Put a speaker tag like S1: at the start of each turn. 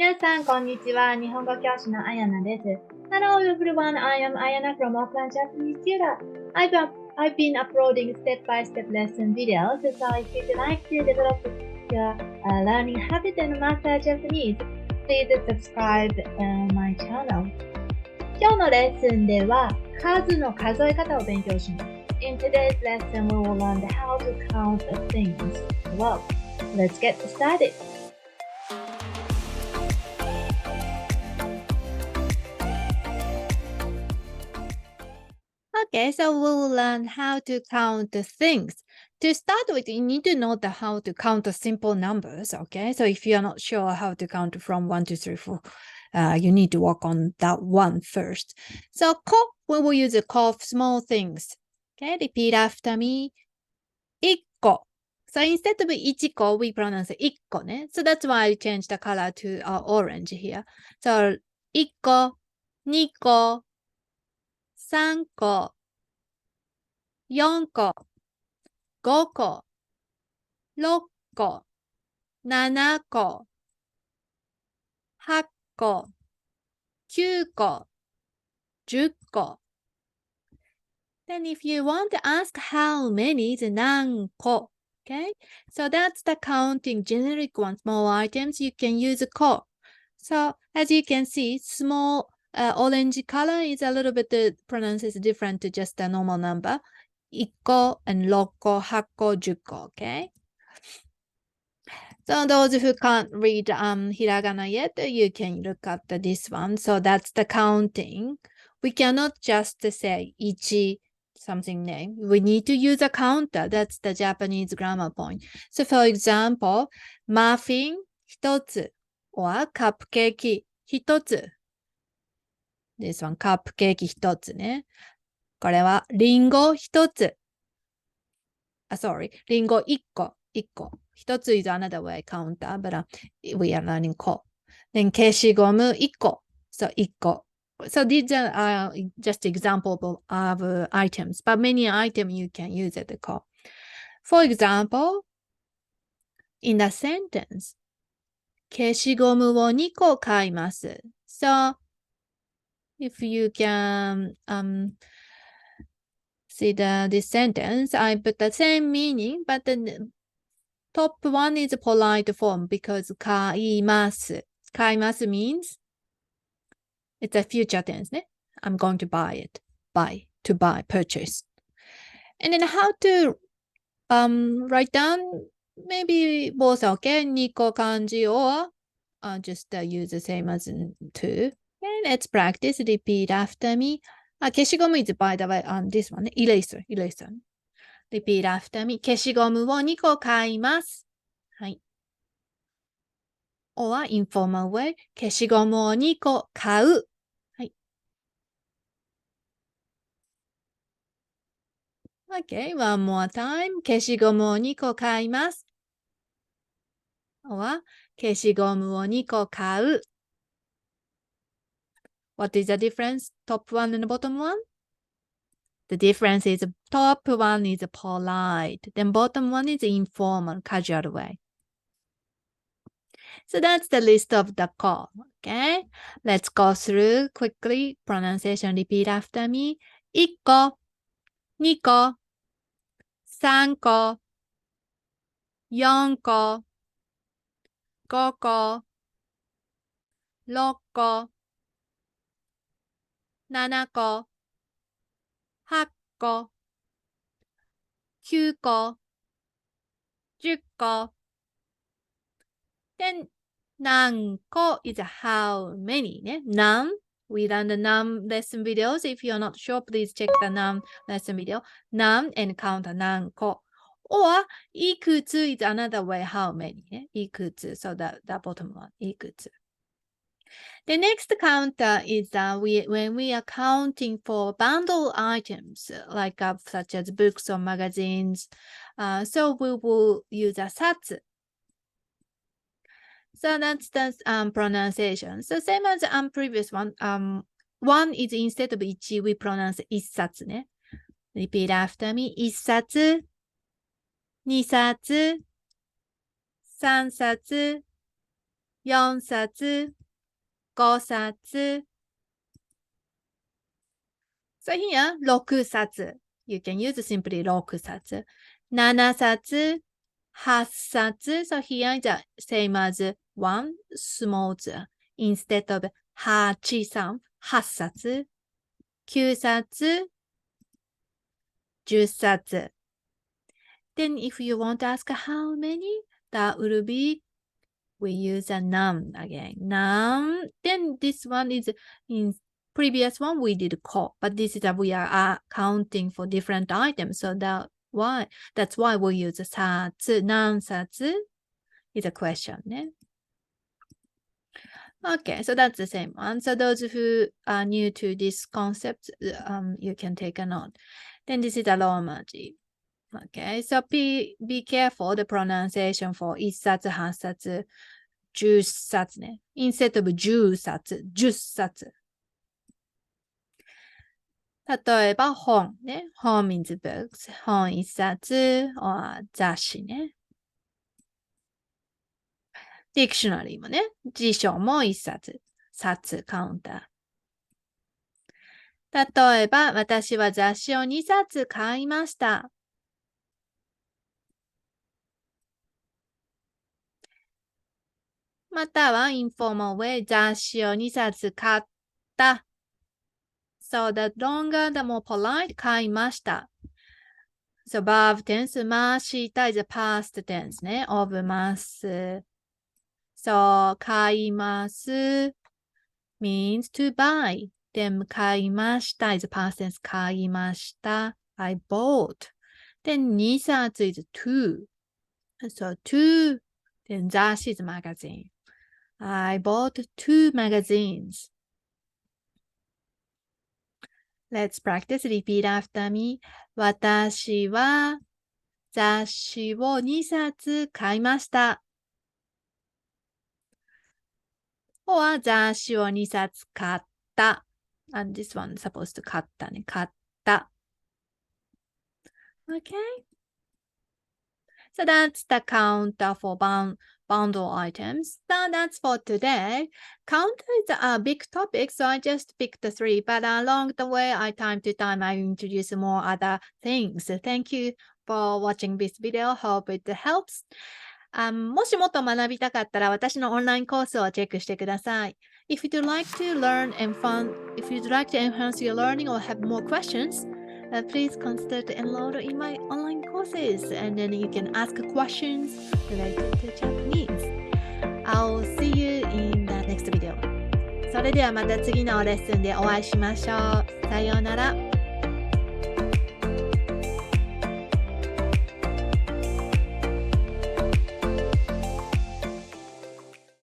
S1: 皆さん、こんにちは。日本語教師のあやなです。Hello everyone, I am Ayana from offline Japanese tutor. I've been uploading step-by-step lesson videos, so if you'd like to develop your learning habit and master Japanese, please subscribe my channel. 今日のレッスンでは、数の数え方を勉強します。In today's lesson, we will learn how to count things. Well, let's get started. Okay, so we will learn how to count things. To start with, you need to know how to count simple numbers, okay? So if you are not sure how to count from 1, 2, 3, 4, you need to work on that one first. So we will use a ko of small things. Okay, repeat after me. 1個. So instead of 1個, we pronounce 1個ね. So that's why I changed the color to orange here. So 1個, 2個, 3個, 4個、5個、6個、7個、8個、9個、10個。Then if you want to ask how many is 何個, okay? So that's the counting generic one. Small items, you can use 個. So as you can see, small orange color is a little bit pronounces different to just a normal number. 1個 and 6個、8個、10個, okay? So those who can't read hiragana yet, you can look at this one. So that's the counting. We cannot just say 1 something name. We need to use a counter. That's the Japanese grammar point. So for example, muffin 1つ or cupcake 1つ. This one, cupcake 1つね。これはリンゴ1つ。リンゴ1個。1個。1つ is another way counter, but we are learning 個。Then 消しゴム1個。So 1個。So these are just example of items, but many items you can use it 個。For example, in the sentence, 消しゴムを2個買います。So, if you can see this sentence, I put the same meaning, but the top one is polite form because 買います。買います means it's a future tense ね。I'm going to buy it. Buy, to buy, purchase. And then how to write down, maybe both are okay. 2個漢字 or just use the same as 2. Okay, let's practice. Repeat after me. 消しゴム is by the way on this one. Eraser. Repeat after me. 消しゴムを2個買います。はい。or informal way. 消しゴムを2個買う。はい。Okay, one more time. 消しゴムを2個買います。or 消しゴムを2個買う。What is the difference? Top one and bottom one? The difference is top one is polite, then bottom one is informal, casual way. So that's the list of the ko. Okay, let's go through quickly. Pronunciation, repeat after me. 1個、2個、3個、4個、5個、6個、7個、8個、9個、10個。Then 何個 is how many ね。何 we learn the num lesson videos. If you're not sure, please check the num lesson video. Num and count 何個. Or いくつ is another way how many ね。いくつ so the bottom one いくつ. The next counter is when we are counting for bundle items like such as books or magazines. So we will use a satsu. So that's the pronunciation. So same as previous one. One is instead of 1, we pronounce 1冊ね. Repeat after me. 1冊、2冊、3冊、4冊、5冊。So here, 6冊。You can use simply 6冊。7冊、8冊。So here is the same as one small instead of 8、3、8冊。9冊、10冊。Then if you want to ask how many, that will be, we use a noun again. Noun. Then this one is in previous one we did call, but this is we are counting for different items. So that's why we use satsu. Noun satsu is a question. Okay, so that's the same one. So those who are new to this concept, you can take a note. Then this is a Romaji. Okay, so be careful the pronunciation for 1冊、8冊、10冊ね。instead of 10冊、10冊。例えば本ね。本 means books。本1冊 or 雑誌ね。dictionary もね。辞書も1冊。冊、カウンター。例えば、私は雑誌を2冊買いました。または、informal way 雑誌を2冊買った。So the longer, the more polite 買いました。So verb tense ました is a past tense ね。of ます。So 買います means to buy. Then 買いました is a past tense 買いました。I bought. Then 2冊 is two. So two. Then 雑誌 is magazine. I bought 2 magazines. Let's practice. Repeat after me. 私は雑誌を2冊買いました。or 雑誌を2冊買った。And this one supposed to 買ったね。買った。Okay? So that's the counter for bundle items. So that's for today. Counter is a big topic, so I just picked the 3. But along the way, time to time, I introduce more other things. Thank you for watching this video. Hope it helps. もしもっと学びたかったら私のオンラインコースをチェックしてください。If you'd like to learn and if you'd like to enhance your learning or have more questions, please consider to enroll in my online courses and then you can ask questions related to Japanese. I'll see you in the next video. それではまた次のレッスンでお会いしましょう。さようなら。